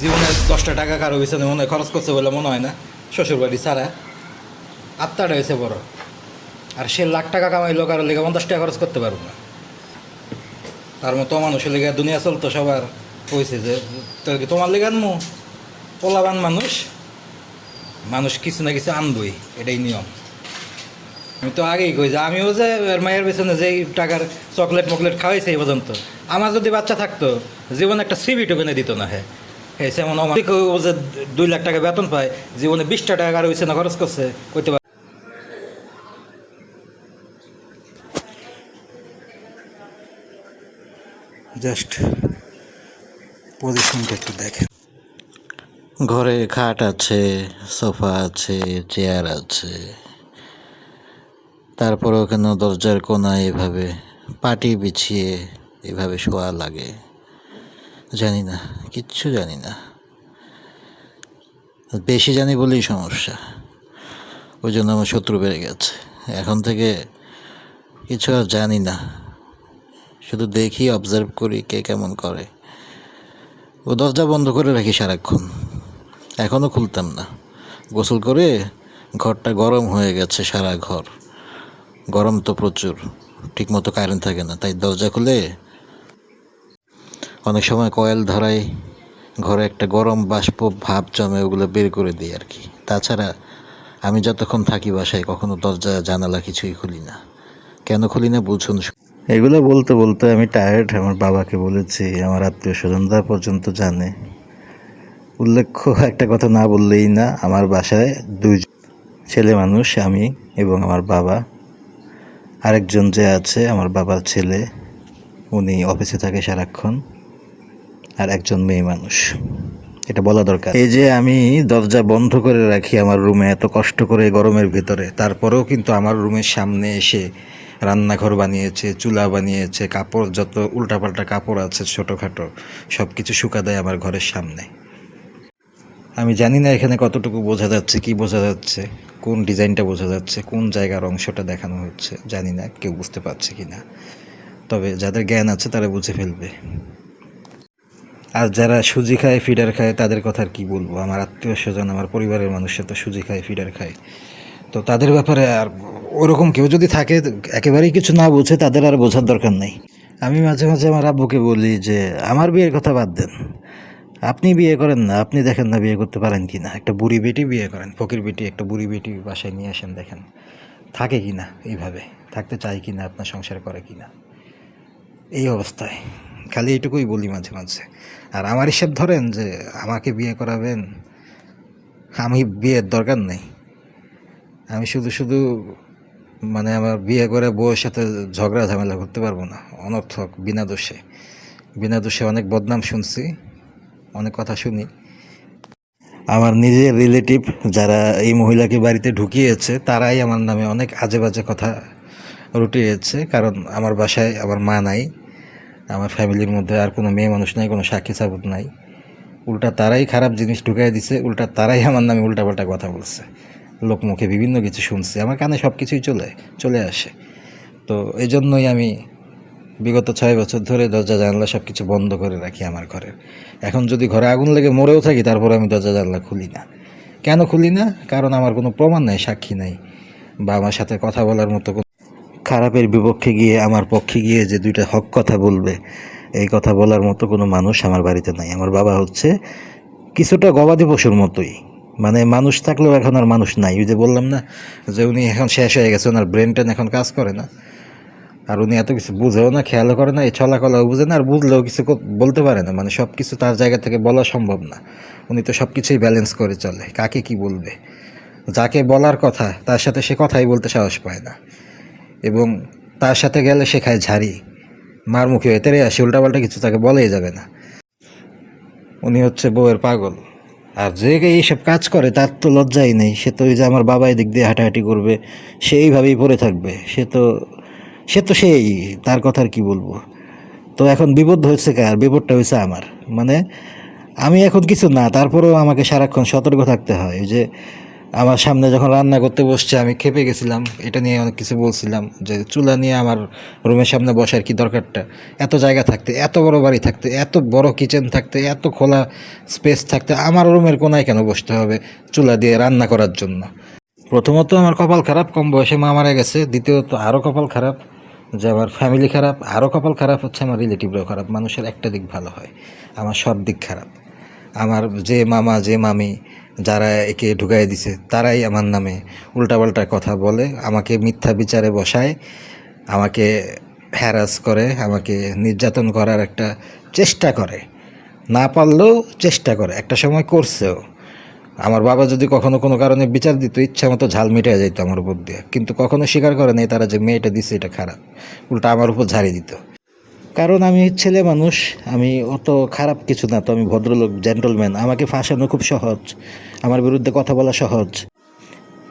জীবনে 10টা টাকা কারো পিছনে মনে হয় খরচ করছে বলে মনে হয় না। শ্বশুরবাড়ি ছাড়া আত্মাটা হয়েছে বড়। আর সে লাখ টাকা কামাইলো, কারো লেগে 50 টাকা খরচ করতে পারবো না। তার মতো মানুষের লেগে দুনিয়া চলতো সবার কইছে যে তোর কি তোমার লেগে আনমু। পোলাবান মানুষ, মানুষ কিছু না কিছু আনবই, এটাই নিয়ম। আমি তো আগেই কই যে আমিও যে মায়ের পেছনে যেই টাকার চকলেট মকলেট খাওয়াইছে এই পর্যন্ত, আমার যদি বাচ্চা থাকতো জীবনে একটা সিবি টোকেনে দিত না। হ্যাঁ হ্যাঁ, যেমন আমার ও যে 2 লাখ টাকা বেতন পায়, জীবনে 20টা টাকা আর হয়েছে না খরচ করছে কইতে পারে। জাস্ট পজিশনটা একটু দেখেন। ঘরে খাট আছে, সোফা আছে, চেয়ার আছে, তারপরে ওখানে দরজার কোনায় এভাবে পাটি বিছিয়ে এভাবে শোয়া লাগে। জানি না, কিচ্ছু জানি না। বেশি জানি বলেই সমস্যা, ওই জন্য আমার শত্রু বেড়ে গেছে। এখন থেকে কিছু আর জানি না, শুধু দেখি, অবজার্ভ করি কে কেমন করে। ও দরজা বন্ধ করে রাখি সারাক্ষণ, এখনও খুলতাম না। গোসল করে ঘরটা গরম হয়ে গেছে, সারা ঘর গরম তো প্রচুর, ঠিকমতো কারেন্ট থাকে না, তাই দরজা খুলে অনেক সময় কয়েল ধরাই, ঘরে একটা গরম বাষ্প ভাব জমে, ওগুলো বের করে দিই আর কি। তাছাড়া আমি যতক্ষণ থাকি বাসায় কখনো দরজা জানালা কিছুই খুলি না। কেন খুলি না বুঝুন। এগুলো বলতে বলতে আমি টায়ার্ড। আমার বাবাকে বলেছি, আমার আত্মীয় স্বজনরা পর্যন্ত জানে। উল্লেখ্য একটা কথা না বললেই না, আমার বাসায় 2 ছেলে মানুষ, আমি এবং আমার বাবা। আরেকজন যে আছে আমার বাবার ছেলে, উনি অফিসে থাকে সারাক্ষণ। আর একজন মেয়ে মানুষ, এটা বলা দরকার। এই যে আমি দরজা বন্ধ করে রাখি আমার রুমে এত কষ্ট করে গরমের ভিতরে, তারপরেও কিন্তু আমার রুমের সামনে এসে রান্নাঘর বানিয়েছে, চুলা বানিয়েছে, কাপড় যত উল্টাপাল্টা কাপড় আছে ছোটোখাটো সব কিছু শুকা দেয় আমার ঘরের সামনে। আমি জানি না এখানে কতটুকু বোঝা যাচ্ছে, কি বোঝা যাচ্ছে, কোন ডিজাইনটা বোঝা যাচ্ছে, কোন জায়গার অংশটা দেখানো হচ্ছে, জানি না কেউ বুঝতে পারছে কি না। তবে যাদের জ্ঞান আছে তারা বুঝে ফেলবে। আর যারা সুজি খায়, ফিডার খায়, তাদের কথা আর কী বলবো। আমার আত্মীয় স্বজন, আমার পরিবারের মানুষের তো সুজি খায়, ফিডার খায়, তো তাদের ব্যাপারে আর ওরকম কেউ যদি থাকে একেবারেই কিছু না বুঝে, তাদের আর বোঝার দরকার নেই। আমি মাঝে মাঝে আমার আব্বুকে বলি যে আমার বিয়ের কথা বাদ দেন, আপনি বিয়ে করেন না, আপনি দেখেন না বিয়ে করতে পারেন কি না। একটা বুড়ি বেটি বিয়ে করেন, ফকির বেটি, একটা বুড়ি বেটি বাসায় নিয়ে আসেন, দেখেন থাকে কি না, এইভাবে থাকতে চায় কি না, আপনার সংসার করে কি না। এই অবস্থায় খালি এইটুকুই বলি মাঝে মাঝে। আর আমার হিসাব ধরেন যে আমাকে বিয়ে করাবেন, আমি বিয়ের দরকার নেই। আমি শুধু শুধু মানে আমার বিয়ে করে বউয়ের সাথে ঝগড়া ঝামেলা করতে পারবো না, অনর্থক, বিনা দোষে। বিনা দোষে অনেক বদনাম শুনছি, অনেক কথা শুনি। আমার নিজের রিলেটিভ যারা এই মহিলাকে বাড়িতে ঢুকিয়েছে, তারাই আমার নামে অনেক আজে বাজে কথা রটিয়েছে। কারণ আমার বাসায় আমার মা নাই, আমার ফ্যামিলির মধ্যে আর কোনো মেয়ে মানুষ নাই, কোনো সাক্ষী সাবুত নাই। উল্টা তারাই খারাপ জিনিস ঢুকাই দিছে, উল্টা তারাই আমার নামে উল্টাপাল্টা কথা বলছে। লোকমুখে বিভিন্ন কিছু শুনছি, আমার কানে সব কিছুই চলে আসে। তো এই জন্যই আমি বিগত 6 বছর ধরে দরজা জানলা সব কিছু বন্ধ করে রাখি আমার ঘরের। এখন যদি ঘরে আগুন লেগে মরেও থাকি, তারপরে আমি দরজা জানলা খুলি না। কেন খুলি না? কারণ আমার কোনো প্রমাণ নাই, সাক্ষী নাই, বা আমার সাথে কথা বলার মতো কোনো, খারাপের বিপক্ষে গিয়ে আমার পক্ষে গিয়ে যে 2টা হক কথা বলবে, এই কথা বলার মতো কোনো মানুষ আমার বাড়িতে নাই। আমার বাবা হচ্ছে কিছুটা গবাদি পশুর মতোই, মানে মানুষ থাকলেও এখন আর মানুষ নাই। ওই যে বললাম না যে উনি এখন শেষ হয়ে গেছে, ওনার ব্রেন টেন এখন কাজ করে না, আর উনি এত কিছু বুঝেও না, খেয়ালও করে না, এই ছলাকলাও বুঝে না, আর বুঝলেও কিছু বলতে পারে না। মানে সব কিছু তার জায়গা থেকে বলা সম্ভব না। উনি তো সব কিছুই ব্যালেন্স করে চলে, কাকে কি বলবে, যাকে বলার কথা তার সাথে সে কথাই বলতে সাহস পায় না, এবং তার সাথে গেলে সে খায় ঝাড়ি, মার মুখে হয়ে তেরে আসে, উল্টাপাল্টা কিছু তাকে বলেই যাবে না। উনি হচ্ছে বউয়ের পাগল। আর যে এইসব কাজ করে তার তো লজ্জাই নেই। সে তো ওই যে আমার বাবা এদিক দিয়ে হাঁটাহাঁটি করবে, সে এইভাবেই পড়ে থাকবে, সেই, তার কথা আর কি বলবো। তো এখন বিপদ হয়েছে কার? বিপদটা হয়েছে আমার। মানে আমি এখন কিছু না, তারপরেও আমাকে সারাক্ষণ সতর্ক থাকতে হয়। যে আমার সামনে যখন রান্না করতে বসছে আমি খেপে গেছিলাম, এটা নিয়ে অনেক কিছু বলছিলাম যে চুলা নিয়ে আমার রুমের সামনে বসার কি দরকারটা, এত জায়গা থাকতে, এত বড় বাড়ি থাকতে, এত বড় কিচেন থাকতে, এত খোলা স্পেস থাকতে আমার রুমের কোনায় কেন বসতে হবে চুলা দিয়ে রান্না করার জন্য। প্রথমত আমার কপাল খারাপ, কম বয়সে মা মারা গেছে। দ্বিতীয়ত আরও কপাল খারাপ যে আমার ফ্যামিলি খারাপ। আরও কপাল খারাপ হচ্ছে আমার রিলেটিভরাও খারাপ। মানুষের একটা দিক ভালো হয়, আমার সব দিক খারাপ। আমার যে মামা যে মামি যারা একে ঢুকাই দিছে তারাই আমার নামে উল্টাপাল্টা কথা বলে, আমাকে মিথ্যা বিচারে বসায়, আমাকে হ্যারাস করে, আমাকে নির্যাতন করার একটা চেষ্টা করে। না পারলেও চেষ্টা করে, একটা সময় করছেও। আমার বাবা যদি কখনো কোনো কারণে বিচার দিত, ইচ্ছা মতো ঝাল মিটাই যাইতো আমার উপর দিয়ে, কিন্তু কখনো স্বীকার করে নাই তারা যে মেয়েটা দিছে এটা খারাপ, উল্টা আমার উপর ঝাড়ি দিত। কারণ আমি ছেলে মানুষ, আমি অত খারাপ কিছু না তো, আমি ভদ্রলোক, জেন্টলম্যান। আমাকে ফাঁসানো খুব সহজ, আমার বিরুদ্ধে কথা বলা সহজ।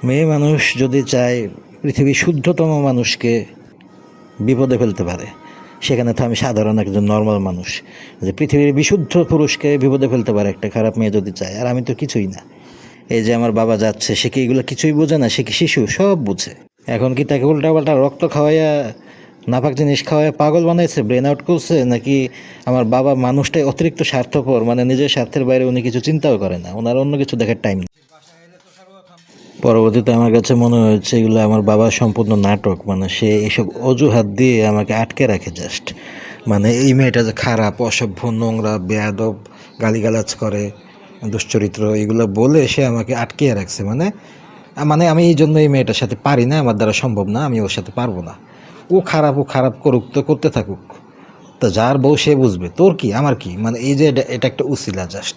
মেয়ে মানুষ যদি চায় পৃথিবীর শুদ্ধতম মানুষকে বিপদে ফেলতে পারে, সেখানে তো আমি সাধারণ একজন নর্মাল মানুষ, যে পৃথিবীর বিশুদ্ধ পুরুষকে বিপদে ফেলতে পারে একটা খারাপ মেয়ে যদি চায়। আর আমি তো কিছুই না। এই যে আমার বাবা যাচ্ছে, সে কি এগুলো কিছুই বোঝে না? সে কি শিশু? সব বুঝে। এখন কি তাকে উল্টাপাল্টা রক্ত খাওয়াইয়া, নাপাক জিনিস খাওয়াইয়া পাগল বানাইছে, ব্রেন আউট করছে? নাকি আমার বাবা মানুষটাই অতিরিক্ত স্বার্থপর, মানে নিজের স্বার্থের বাইরে উনি কিছু চিন্তাও করে না, ওনার অন্য কিছু দেখার টাইম নেই? পরবর্তীতে আমার কাছে মনে হয়েছে এগুলো আমার বাবার সম্পূর্ণ নাটক, মানে সে এইসব অজুহাত দিয়ে আমাকে আটকে রাখে জাস্ট। মানে এই মেয়েটা যে খারাপ, অসভ্য, নোংরা, বেয়াদব, গালিগালাজ করে, দুশ্চরিত্র, এগুলো বলে সে আমাকে আটকিয়ে রাখছে। মানে মানে আমি এই জন্য এই মেয়েটার সাথে পারি না, আমার দ্বারা সম্ভব না, আমি ওর সাথে পারবো না। ও খারাপ করুক তো, করতে থাকুক, তা যার বউ সে বুঝবে, তোর কি আমার কি? মানে এই যে এটা একটা উছিলা জাস্ট।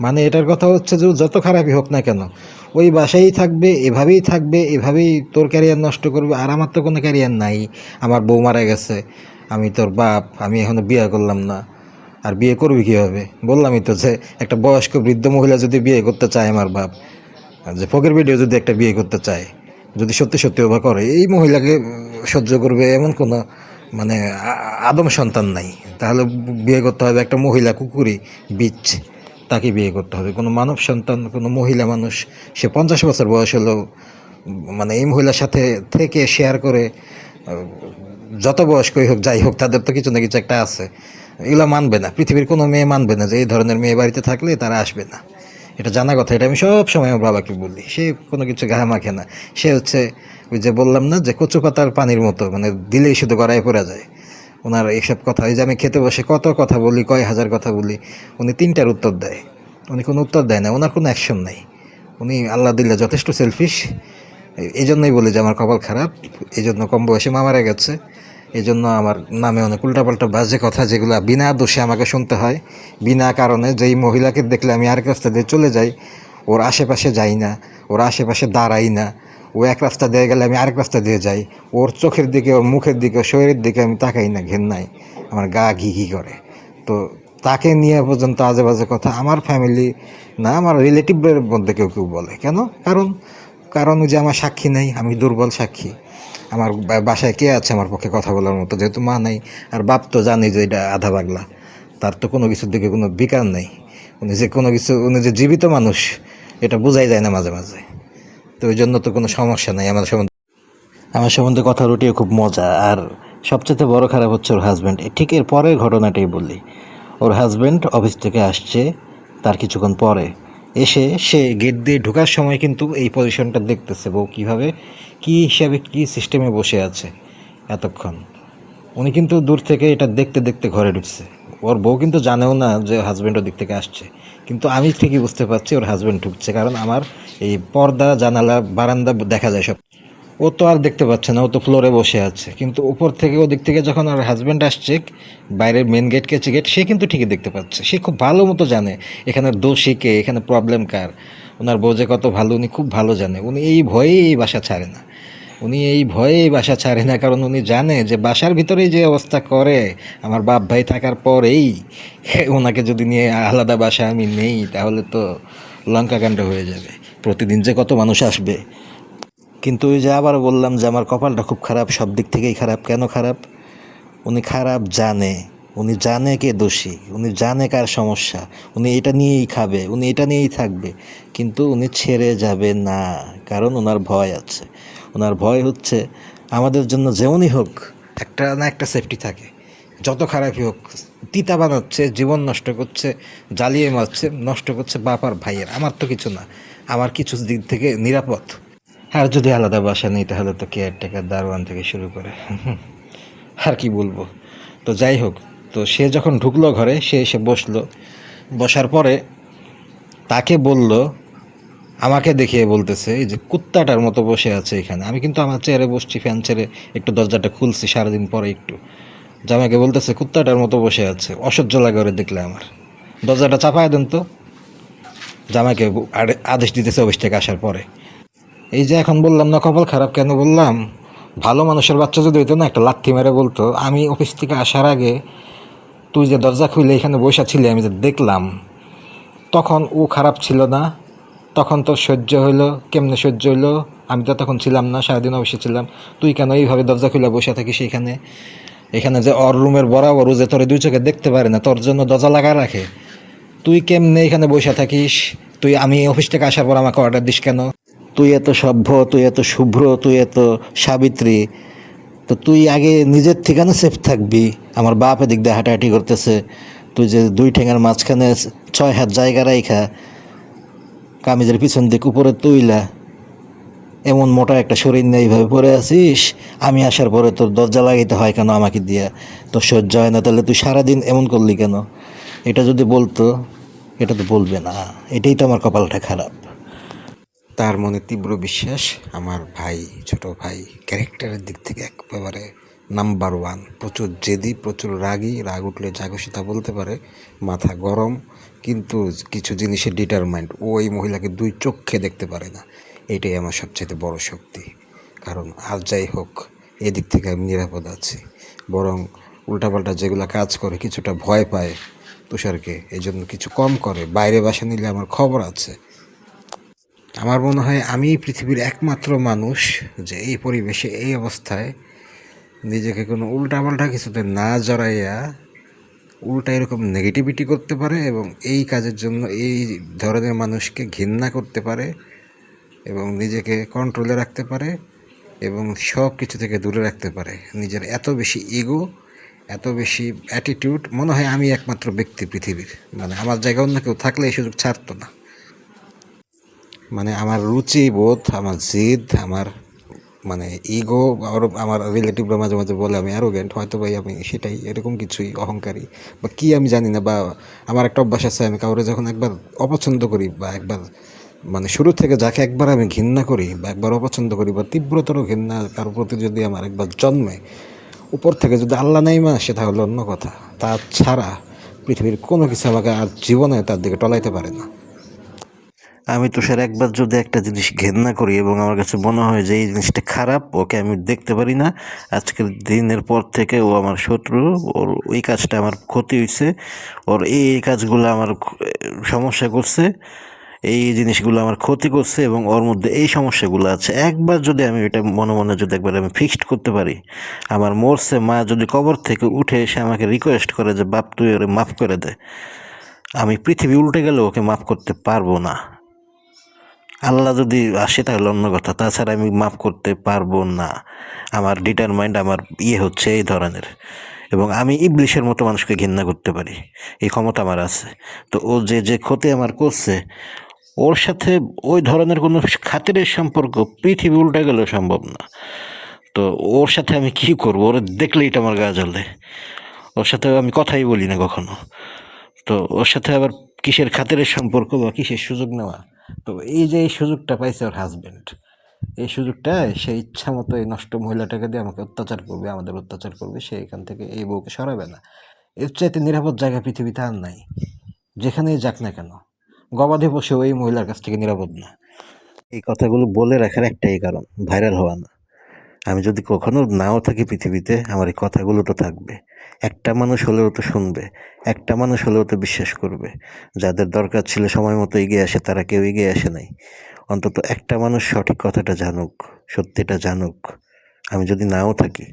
মানে এটার কথা হচ্ছে যে যত খারাপই হোক না কেন, ওই বাসায়ই থাকবে, এভাবেই থাকবে, এভাবেই তোর ক্যারিয়ার নষ্ট করবে। আর আমার তো কোনো ক্যারিয়ার নাই, আমার বউ মারা গেছে, আমি তোর বাপ, আমি এখনো বিয়ে করলাম না, আর বিয়ে করবি কীভাবে? বললামই তো যে একটা বয়স্ক বৃদ্ধ মহিলা যদি বিয়ে করতে চায় আমার বাপ, আর যে ফকির ভিডিও যদি একটা বিয়ে করতে চায়, যদি সত্যি সত্যি ওভা করে, এই মহিলাকে সহ্য করবে এমন কোনো মানে আদম সন্তান নাই। তাহলে বিয়ে করতে হবে একটা মহিলা কুকুরি বিচ, তাকে বিয়ে করতে হবে। কোনো মানব সন্তান, কোনো মহিলা মানুষ, সে 50 বছর বয়স হলেও মানে এই মহিলার সাথে থেকে শেয়ার করে, যত বয়স্কই হোক যাই হোক, তাদের তো কিছু না কিছু একটা আছে। এগুলো মানবে না, পৃথিবীর কোনো মেয়ে মানবে না যে এই ধরনের মেয়ে বাড়িতে থাকলে তারা আসবে না। এটা জানা কথা, এটা আমি সব সময় আমার বাবাকে বলি। সে কোনো কিছু গায়ে মাখে না। সে হচ্ছে ওই যে বললাম না যে কচু পাতার পানির মতো, মানে দিলেই শুধু গড়ায় পড়ে যায় ওনার এইসব কথা। এই যে আমি খেতে বসে কত কথা বলি, কয় হাজার কথা বলি, উনি 3টার উত্তর দেয়, উনি কোনো উত্তর দেয় না, ওনার কোনো অ্যাকশন নাই। উনি আল্লাহ দিলে যথেষ্ট সেলফিশ। এই জন্যই বলি যে আমার কপাল খারাপ, এই জন্য কম বয়সে মা মারা গেছে, এই জন্য আমার নামে অনেক উল্টাপাল্টা বাজে কথা যেগুলো বিনা দোষে আমাকে শুনতে হয়, বিনা কারণে। যেই মহিলাকে দেখলে আমি আরেক রাস্তা দিয়ে চলে যাই, ওর আশেপাশে যাই না, ওর আশেপাশে দাঁড়াই না। ও এক রাস্তা দিয়ে গেলে আমি আরেক রাস্তা দিয়ে যাই, ওর চোখের দিকে, ওর মুখের দিকে, ওর শরীরের দিকে আমি তাকাই না, ঘেন্নাই, আমার গা ঘি ঘি করে। তো তাকে নিয়ে পর্যন্ত আজে বাজে কথা আমার ফ্যামিলি না, আমার রিলেটিভের মধ্যে কেউ কেউ বলে। কেন? কারণ যে আমার সাক্ষী নেই, আমি দুর্বল সাক্ষী। আমার বাসায় কে আছে আমার পক্ষে কথা বলার মতো? যেহেতু মা নেই, আর বাপ তো জানি যে এটা আধা পাগলা, তার তো কোনো কিছুর দিকে কোনো বিকার নেই। উনি যে জীবিত মানুষ এটা বোঝাই যায় না মাঝে মাঝে। তো ওই জন্য তো কোনো সমস্যা নাই আমার সম্বন্ধে কথা রটিয়ে খুব মজা। আর সবচেয়ে বড় খারাপ হচ্ছে ওর হাজব্যান্ড। ঠিক এর পরের ঘটনাটাই বলি। ওর হাজব্যান্ড অফিস থেকে আসছে, তার কিছুক্ষণ পরে এসে সে গেট দিয়ে ঢোকার সময় কিন্তু এই পজিশনটা দেখতেছে, বউ কীভাবে, কী হিসাবে, কী সিস্টেমে বসে আছে এতক্ষণ। উনি কিন্তু দূর থেকে এটা দেখতে দেখতে ঘরে ঢুকছে। ওর বউ কিন্তু জানেও না যে হাজব্যান্ড ওদিক থেকে আসছে, কিন্তু আমি ঠিকই বুঝতে পারছি ওর হাজব্যান্ড ঢুকছে, কারণ আমার এই পর্দা, জানালা, বারান্দা দেখা যায় সব। ও তো আর দেখতে পাচ্ছে না, ও তো ফ্লোরে বসে আছে, কিন্তু উপর থেকে ওদিক থেকে যখন ওর হাজব্যান্ড আসছে, বাইরের মেন গেট কেচে গেট, সে কিন্তু ঠিকই দেখতে পাচ্ছে। সে খুব ভালো মতো জানে এখানে দোষী কে, এখানে প্রবলেম কার। ওনার বউ যে কত ভালো উনি খুব ভালো জানে। উনি এই ভয়েই এই বাসা ছাড়ে না, কারণ উনি জানে যে বাসার ভিতরেই যে অবস্থা করে আমার বাপ ভাই থাকার পরেই, ওনাকে যদি নিয়ে আলাদা বাসা আমি নেই তাহলে তো লঙ্কাকাণ্ড হয়ে যাবে, প্রতিদিন যে কত মানুষ আসবে। কিন্তু ওই যে আবার বললাম যে আমার কপালটা খুব খারাপ, সব দিক থেকেই খারাপ। কেন খারাপ? উনি খারাপ জানে, উনি জানে কে দোষী, উনি জানে কার সমস্যা, উনি এটা নিয়েই খাবে, উনি এটা নিয়েই থাকবে, কিন্তু উনি ছেড়ে যাবে না। কারণ ওনার ভয় আছে। ওনার ভয় হচ্ছে আমাদের জন্য যেমনই হোক একটা না একটা সেফটি থাকে। যত খারাপই হোক, তিতা বানাচ্ছে, জীবন নষ্ট করছে, জ্বালিয়ে মারছে, নষ্ট করছে বাপ আর ভাইয়ের, আমার তো কিছু না, আমার কিছু দিক থেকে নিরাপদ। আর যদি আলাদা বাসা নেই তাহলে তো কেয়ারটেকার, দারোয়ান থেকে শুরু করে আর কি বলবো। তো যাই হোক, তো সে যখন ঢুকলো ঘরে, সে এসে বসলো। বসার পরে তাকে বলল, আমাকে দেখিয়ে বলতেছে এই যে কুত্তাটার মতো বসে আছে এখানে। আমি কিন্তু আমার চেয়ারে বসছি, ফ্যান ছেড়ে একটু দরজাটা খুলছি সারাদিন পরে একটু। জামাইকে বলতেছে কুত্তাটার মতো বসে আছে, অসহ্য লাগে ওরে দেখলে আমার, দরজাটা চাপায় দেন তো। জামাইকে আদেশ দিতেছে অফিস থেকে আসার পরে। এই যে এখন বললাম না কপাল খারাপ, কেন বললাম, ভালো মানুষের বাচ্চা যদি হইতো না, একটা লাথি মেরে বলতো আমি অফিস থেকে আসার আগে তুই যে দরজা খুলে এখানে বসে ছিলি আমি যে দেখলাম, তখন ও খারাপ ছিল না, তখন তোর সহ্য হইলো, কেমনে সহ্য হইলো, আমি তো তখন ছিলাম না, সারাদিন অফিসে ছিলাম, তুই কেন এইভাবে দরজা খুলে বসে থাকিস এখানে, এখানে যে ওর রুমের বরাবর ও যে তোর দুই চোখে দেখতে পারে না, তোর জন্য দরজা লাগা রাখে, তুই কেমনে এখানে বসে থাকিস, তুই আমি অফিস থেকে আসার পর আমাকে অর্ডার দিস কেন, তুই এত সভ্য, তুই এত শুভ্র, তুই এত সাবিত্রী, তো তুই আগে নিজের ঠিকানা সেফ থাকবি। আমার বাপ এদিক দিয়ে হাঁটাহাঁটি করতেছে, তুই যে দুই ঠেঙার মাঝখানে 6 হাত জায়গা রাইখা কামিজের পিছন দিক উপরে তুইলা এমন মোটা একটা শরীর নিয়ে এইভাবে পড়ে আছিস, আমি আসার পরে তোর দরজা লাগাইতে হয় কেন আমাকে দিয়া, তোর সহ্য হয় না, তাহলে তুই সারাদিন এমন করলি কেন। এটা যদি বলতো, এটা তো বলবে না, এটাই তো আমার কপালটা খারাপ। তার মনে তীব্র বিশ্বাস আমার ভাই, ছোট ভাই ক্যারেক্টারের দিক থেকে একেবারে নাম্বার 1, প্রচুর জেদি, প্রচুর রাগী, রাগ উঠলে যা খুশি তা বলতে পারে, মাথা গরম, কিন্তু কিছু জিনিসে ডিটারমাইন্ড। ও এই মহিলাকে দুই চোখে দেখতে পারে না, এটাই আমার সবচেয়ে বড় শক্তি। কারণ আর যাই হোক, এদিক থেকে আমি নিরাপদ আছি। বরং উল্টাপাল্টা যেগুলো কাজ করে কিছুটা ভয় পায় তুষারকে, এই জন্য কিছু কম করে, বাইরে বাসা নিলে আমার খবর আছে। আমার মনে হয় আমি পৃথিবীর একমাত্র মানুষ যে এই পরিবেশে, এই অবস্থায় নিজেকে কোনো উল্টাপাল্টা কিছুতে না জড়াইয়া উল্টা এরকম নেগেটিভিটি করতে পারে এবং এই কাজের জন্য এই ধরনের মানুষকে ঘৃণা করতে পারে এবং নিজেকে কন্ট্রোলে রাখতে পারে এবং সব কিছু থেকে দূরে রাখতে পারে। নিজের এত বেশি ইগো, এত বেশি অ্যাটিটিউড, মনে হয় আমি একমাত্র ব্যক্তি পৃথিবীর, মানে আমার জায়গায় অন্য কেউ থাকলে এই সুযোগ ছাড়তো না। মানে আমার রুচি বোধ, আমার জিদ, আমার মানে ইগো, আমার রিলেটিভরা মাঝে মাঝে বলে আমি অ্যারোগেন্ট, হয়তো ভাই আমি সেটাই, এরকম কিছুই, অহংকারী বা কি আমি জানি না। বা আমার একটা অভ্যাস আছে, আমি কাউরে যখন একবার অপছন্দ করি বা একবার মানে শুরু থেকে যাকে একবার আমি ঘৃণা করি বা একবার অপছন্দ করি বা তীব্রতর ঘৃণা কারোর প্রতি যদি আমার একবার জন্মে, উপর থেকে যদি আল্লাহ নেইমা আসে তাহলে অন্য কথা, তাছাড়া পৃথিবীর কোনো কিছু আমাকে আর জীবনে তার দিকে টলাইতে পারে না। আমি তুষার একবার যদি একটা জিনিস ঘেন্না করি এবং আমার কাছে মনে হয় যে এই জিনিসটা খারাপ, ওকে আমি দেখতে পারি না, আজকের দিনের পর থেকে ও আমার শত্রু, ওর ওই কাজটা আমার ক্ষতি হয়েছে, ওর এই কাজগুলো আমার সমস্যা করছে, এই জিনিসগুলো আমার ক্ষতি করছে এবং ওর মধ্যে এই সমস্যাগুলো আছে, একবার যদি আমি এটা মনে মনে যদি একবার আমি ফিক্সড করতে পারি, আমার মরছে মা যদি কবর থেকে উঠে এসে আমাকে রিকোয়েস্ট করে যে বাপ তুই ওরে মাফ করে দে, আমি পৃথিবী উল্টে গেলে ওকে মাফ করতে পারবো না। আল্লাহ যদি আসে তাহলে অন্য কথা, তাছাড়া আমি মাফ করতে পারবো না। আমার ডিটারমাইন্ড, আমার হচ্ছে এই ধরনের, এবং আমি ইবলিশের মতো মানুষকে ঘৃণা করতে পারি, এই ক্ষমতা আমার আছে। তো ও যে যে ক্ষতি আমার করছে, ওর সাথে ওই ধরনের কোনো খাতিরের সম্পর্ক পৃথিবী উল্টে গেলেও সম্ভব না। তো ওর সাথে আমি কি করবো, ওর দেখলেই তো আমার গা জ্বলে, ওর সাথে আমি কথাই বলি না কখনো। তো ওর সাথে আবার কিসের খাতিরের সম্পর্ক বা কিসের সুযোগ নেওয়া। তো এই যে এই সুযোগটা পাইছে ওর হাজব্যান্ড, এই সুযোগটায় সে ইচ্ছা মতো এই নষ্ট মহিলাটাকে দিয়ে আমাকে অত্যাচার করবে, আমাদের অত্যাচার করবে, সে এখান থেকে এই বউকে সরাবে না। এর চাইতে নিরাপদ জায়গা পৃথিবীতে আর নাই, যেখানেই যাক না কেন। গবাদি পশু এই মহিলার কাছ থেকে নিরাপদ না। এই কথাগুলো বলে রাখার একটাই কারণ, ভাইরাল হওয়া না। আমি যদি কখনো নাও থাকি পৃথিবীতে, আমার এই কথাগুলো তো থাকবে, একটা মানুষ হলেও তো শুনবে, একটা মানুষ হলেও তো বিশ্বাস করবে। যাদের দরকার ছিল সময় মতো এগিয়ে আসে তারা কেউ এগিয়ে আসে নাই, অন্তত একটা মানুষ সঠিক কথাটা জানুক, সত্যিটা জানুক, আমি যদি নাও থাকি।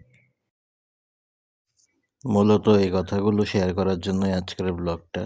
মূলত এই কথাগুলো শেয়ার করার জন্যই আজকের ব্লগটা।